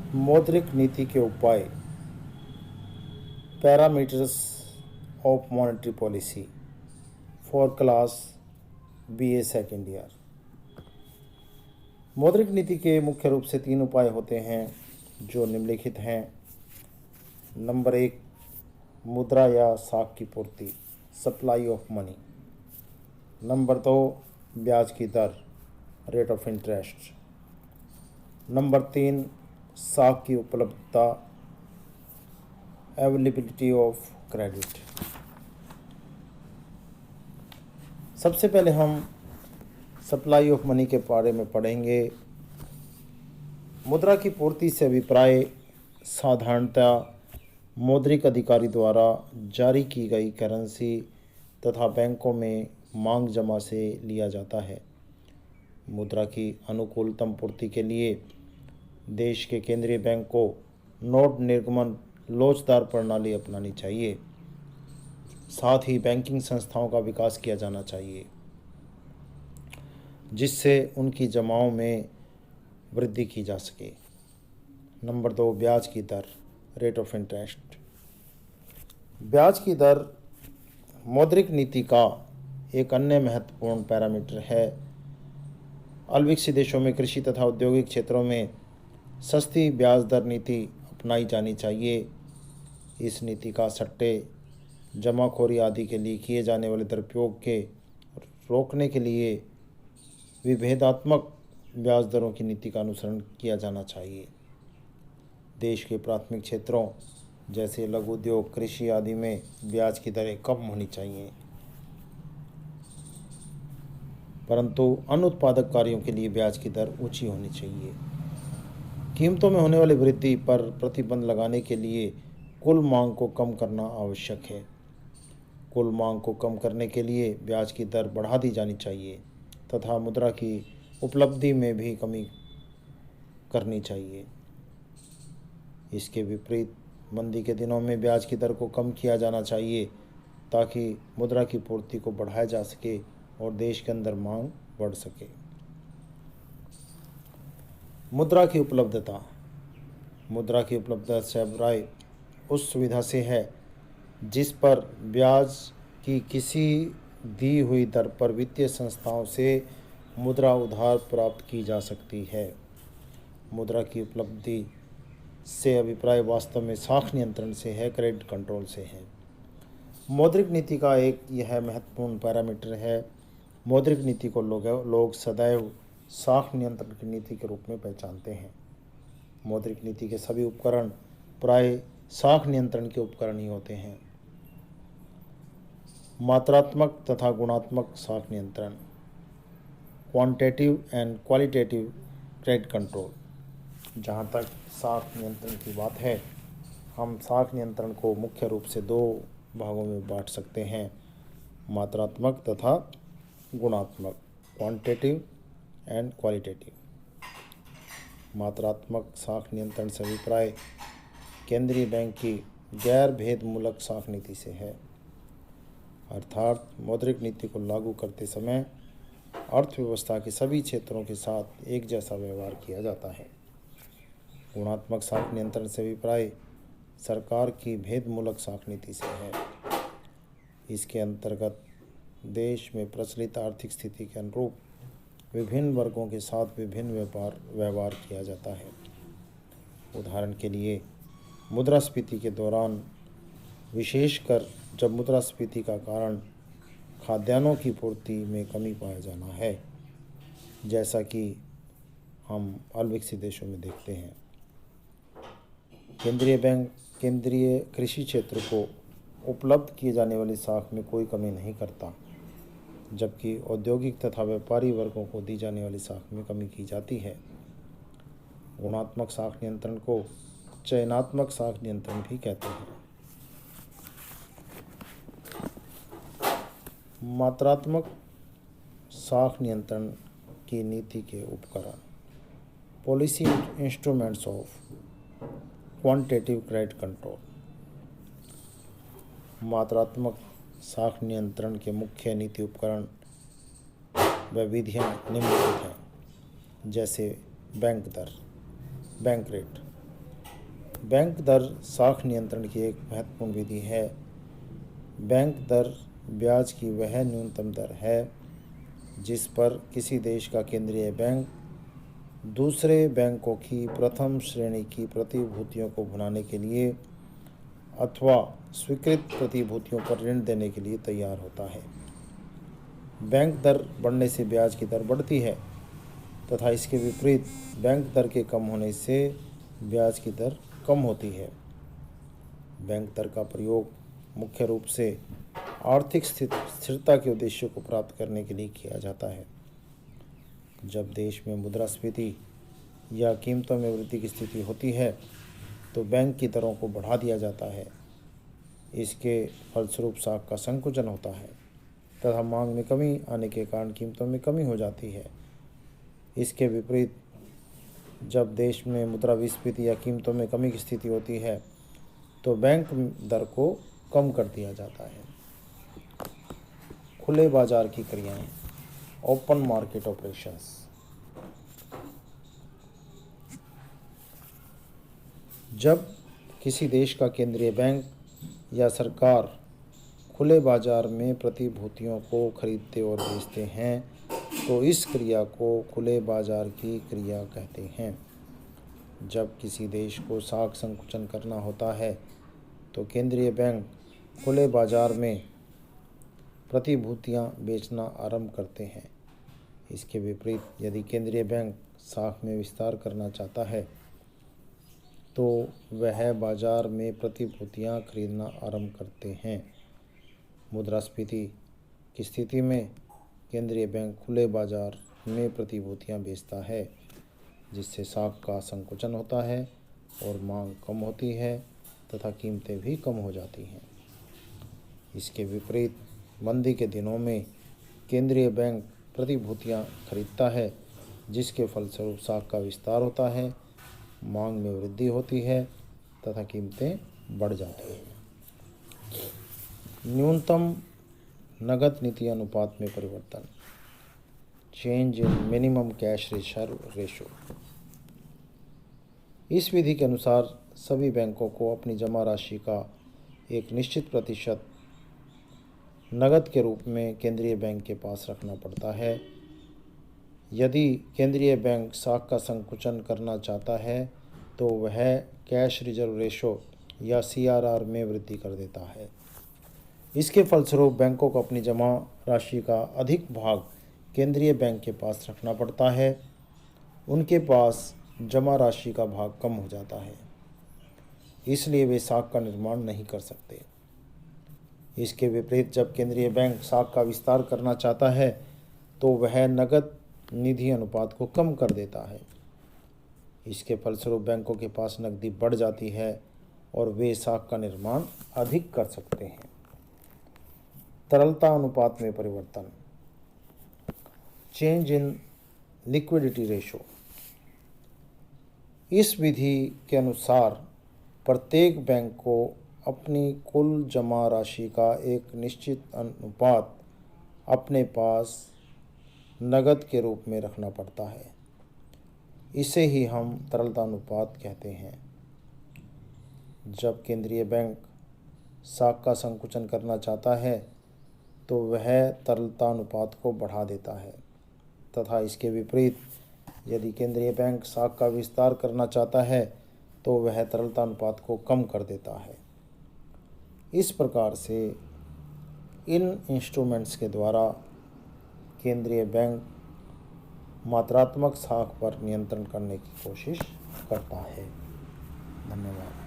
मौद्रिक नीति के उपाय, parameters of monetary policy for class BA second year. मौद्रिक नीति के मुख्य रूप से 3 उपाय होते हैं जो निम्नलिखित हैं। नंबर 1, मुद्रा या साख की पूर्ति, सप्लाई ऑफ मनी। नंबर 2, ब्याज की दर, रेट ऑफ इंटरेस्ट। नंबर 3, साख की उपलब्धता, अवेलेबिलिटी ऑफ क्रेडिट। सबसे पहले हम सप्लाई ऑफ मनी के बारे में पढ़ेंगे। मुद्रा की पूर्ति से अभिप्राय साधारणतः मौद्रिक अधिकारी द्वारा जारी की गई करेंसी तथा बैंकों में मांग जमा से लिया जाता है। मुद्रा की अनुकूलतम पूर्ति के लिए देश के केंद्रीय बैंक को नोट निर्गमन लोचदार प्रणाली अपनानी चाहिए। साथ ही बैंकिंग संस्थाओं का विकास किया जाना चाहिए जिससे उनकी जमाओं में वृद्धि की जा सके। नंबर 2, ब्याज की दर, रेट ऑफ इंटरेस्ट। ब्याज की दर मौद्रिक नीति का एक अन्य महत्वपूर्ण पैरामीटर है। अल्पविकसित देशों में कृषि तथा औद्योगिक क्षेत्रों में सस्ती ब्याज दर नीति अपनाई जानी चाहिए। इस नीति का सट्टे, जमाखोरी आदि के लिए किए जाने वाले दुरुपयोग के रोकने के लिए विभेदात्मक ब्याज दरों की नीति का अनुसरण किया जाना चाहिए। देश के प्राथमिक क्षेत्रों जैसे लघु उद्योग, कृषि आदि में ब्याज की दरें कम होनी चाहिए, परंतु अन्य उत्पादक कार्यों के लिए ब्याज की दर ऊंची होनी चाहिए। कीमतों में होने वाली वृद्धि पर प्रतिबंध लगाने के लिए कुल मांग को कम करना आवश्यक है। कुल मांग को कम करने के लिए ब्याज की दर बढ़ा दी जानी चाहिए तथा मुद्रा की उपलब्धि में भी कमी करनी चाहिए। इसके विपरीत मंदी के दिनों में ब्याज की दर को कम किया जाना चाहिए ताकि मुद्रा की पूर्ति को बढ़ाया जा सके और देश के अंदर मांग बढ़ सके। मुद्रा की उपलब्धता। मुद्रा की उपलब्धता से अभिप्राय उस सुविधा से है जिस पर ब्याज की किसी दी हुई दर पर वित्तीय संस्थाओं से मुद्रा उधार प्राप्त की जा सकती है। मुद्रा की उपलब्धि से अभिप्राय वास्तव में साख नियंत्रण से है, क्रेडिट कंट्रोल से है। मौद्रिक नीति का एक यह महत्वपूर्ण पैरामीटर है। मौद्रिक नीति को लोग सदैव साख नियंत्रण की नीति के रूप में पहचानते हैं। मौद्रिक नीति के सभी उपकरण प्राय साख नियंत्रण के उपकरण ही होते हैं। मात्रात्मक तथा गुणात्मक साख नियंत्रण, quantitative and qualitative credit control. जहाँ तक साख नियंत्रण की बात है, हम साख नियंत्रण को मुख्य रूप से 2 भागों में बांट सकते हैं, मात्रात्मक तथा गुणात्मक, क्वांटिटेटिव एंड क्वालिटेटिव। मात्रात्मक साख नियंत्रण से अभिप्राय केंद्रीय बैंक की गैर भेदमूलक साख नीति से है, अर्थात मौद्रिक नीति को लागू करते समय अर्थव्यवस्था के सभी क्षेत्रों के साथ एक जैसा व्यवहार किया जाता है। गुणात्मक साख नियंत्रण से अभिप्राय सरकार की भेदमूलक साख नीति से है। इसके अंतर्गत देश में प्रचलित आर्थिक स्थिति के अनुरूप विभिन्न वर्गों के साथ विभिन्न व्यवहार किया जाता है। उदाहरण के लिए मुद्रास्फीति के दौरान, विशेषकर जब मुद्रास्फीति का कारण खाद्यान्नों की पूर्ति में कमी पाया जाना है, जैसा कि हम अल्पविकसित देशों में देखते हैं। केंद्रीय बैंक केंद्रीय कृषि क्षेत्र को उपलब्ध किए जाने वाली साख में कोई कमी नहीं करता, जबकि औद्योगिक तथा व्यापारी वर्गों को दी जाने वाली साख में कमी की जाती है। गुणात्मक साख नियंत्रण को चयनात्मक साख नियंत्रण भी कहते हैं। मात्रात्मक साख नियंत्रण की नीति के उपकरण, policy instruments of quantitative credit control. मात्रात्मक साख नियंत्रण के मुख्य नीति उपकरण व विधियाँ निम्नलिखित हैं, जैसे बैंक दर, बैंक रेट, बैंक दर साख नियंत्रण की एक महत्वपूर्ण विधि है। बैंक दर ब्याज की वह न्यूनतम दर है जिस पर किसी देश का केंद्रीय बैंक दूसरे बैंकों की प्रथम श्रेणी की प्रतिभूतियों को भुनाने के लिए अथवा स्वीकृत प्रतिभूतियों पर ऋण देने के लिए तैयार होता है। बैंक दर बढ़ने से ब्याज की दर बढ़ती है तथा इसके विपरीत बैंक दर के कम होने से ब्याज की दर कम होती है। बैंक दर का प्रयोग मुख्य रूप से आर्थिक स्थिरता के उद्देश्यों को प्राप्त करने के लिए किया जाता है। जब देश में मुद्रास्फीति या कीमतों में वृद्धि की स्थिति होती है तो बैंक की दरों को बढ़ा दिया जाता है। इसके फलस्वरूप साख का संकुचन होता है तथा मांग में कमी आने के कारण कीमतों में कमी हो जाती है। इसके विपरीत जब देश में मुद्रास्फीति या कीमतों में कमी की स्थिति होती है तो बैंक दर को कम कर दिया जाता है। खुले बाजार की क्रियाएं, ओपन मार्केट ऑपरेशंस। जब किसी देश का केंद्रीय बैंक या सरकार खुले बाजार में प्रतिभूतियों को खरीदते और बेचते हैं तो इस क्रिया को खुले बाजार की क्रिया कहते हैं। जब किसी देश को साख संकुचन करना होता है तो केंद्रीय बैंक खुले बाजार में प्रतिभूतियां बेचना आरंभ करते हैं। इसके विपरीत यदि केंद्रीय बैंक साख में विस्तार करना चाहता है तो वह बाजार में प्रतिभूतियां खरीदना आरंभ करते हैं। मुद्रास्फीति की स्थिति में केंद्रीय बैंक खुले बाजार में प्रतिभूतियां बेचता है जिससे साख का संकुचन होता है और मांग कम होती है तथा कीमतें भी कम हो जाती हैं। इसके विपरीत मंदी के दिनों में केंद्रीय बैंक प्रतिभूतियां खरीदता है जिसके फलस्वरूप साख का विस्तार होता है, मांग में वृद्धि होती है तथा कीमतें बढ़ जाती हैं। न्यूनतम नगद नीति अनुपात में परिवर्तन, change in minimum cash reserve ratio. इस विधि के अनुसार सभी बैंकों को अपनी जमा राशि का एक निश्चित प्रतिशत नगद के रूप में केंद्रीय बैंक के पास रखना पड़ता है। यदि केंद्रीय बैंक साख का संकुचन करना चाहता है तो वह कैश रिजर्व रेशो या CRR में वृद्धि कर देता है। इसके फलस्वरूप बैंकों को अपनी जमा राशि का अधिक भाग केंद्रीय बैंक के पास रखना पड़ता है। उनके पास जमा राशि का भाग कम हो जाता है, इसलिए वे साख का निर्माण नहीं कर सकते। इसके विपरीत जब केंद्रीय बैंक साख का विस्तार करना चाहता है तो वह नगद निधि अनुपात को कम कर देता है। इसके फलस्वरूप बैंकों के पास नकदी बढ़ जाती है और वे साख का निर्माण अधिक कर सकते हैं। तरलता अनुपात में परिवर्तन, चेंज इन लिक्विडिटी रेशो। इस विधि के अनुसार प्रत्येक बैंक को अपनी कुल जमा राशि का एक निश्चित अनुपात अपने पास नगद के रूप में रखना पड़ता है। इसे ही हम तरलता अनुपात कहते हैं। जब केंद्रीय बैंक साख का संकुचन करना चाहता है तो वह तरलता अनुपात को बढ़ा देता है तथा इसके विपरीत यदि केंद्रीय बैंक साख का विस्तार करना चाहता है तो वह तरलता अनुपात को कम कर देता है। इस प्रकार से इन इंस्ट्रूमेंट्स के द्वारा केंद्रीय बैंक मात्रात्मक साख पर नियंत्रण करने की कोशिश करता है। धन्यवाद।